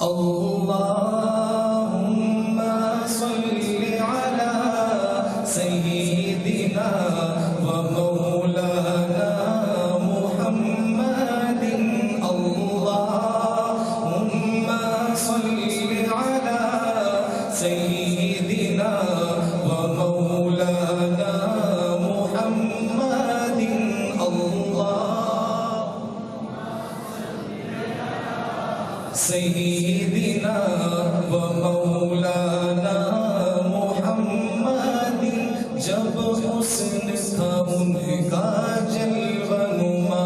اللهم صل على سيدنا ومولانا محمد اللهم صل على سيدنا ومولانا محمد سيدنا ومولانا محمد جب حسن تھا ان کا جلوہ نما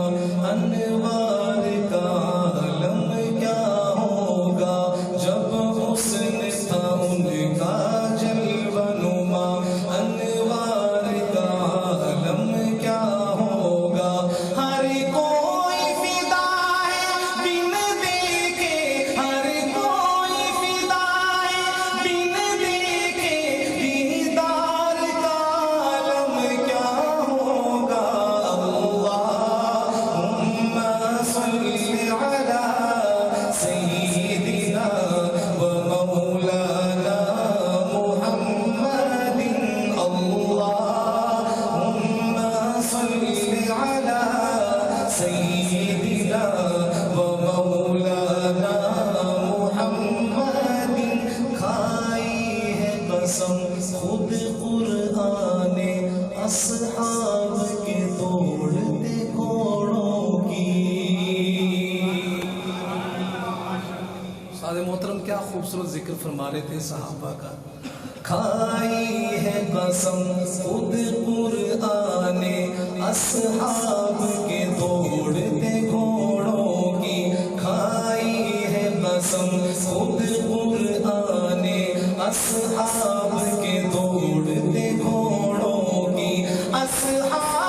انوار کا عالم کیا ہوگا جب حسن تھا ان کا جلوہ نما انوار کا عالم کیا ہوگا ہر کوئی فدا ہے بن دیکھے ہر کوئی فدا ہے بن دیکھے دیدار کا عالم کیا ہوگا اللہم صل علی سیدنا ومولانا محمد اللہم صل علی سیدنا ومولانا محمد کھائی ہے قسم خود قرآن اصحاب کے توڑتے گھوڑوں کی سادہ محترم کیا خوبصورت ذکر فرما رہے تھے صحابہ کا کھائی ہے قسم خود قرآن اصحاب کے دوڑتے گھوڑوں کی کھائی ہے قسم خود قرآن اصحاب کے دوڑتے گھوڑوں کی اصحاب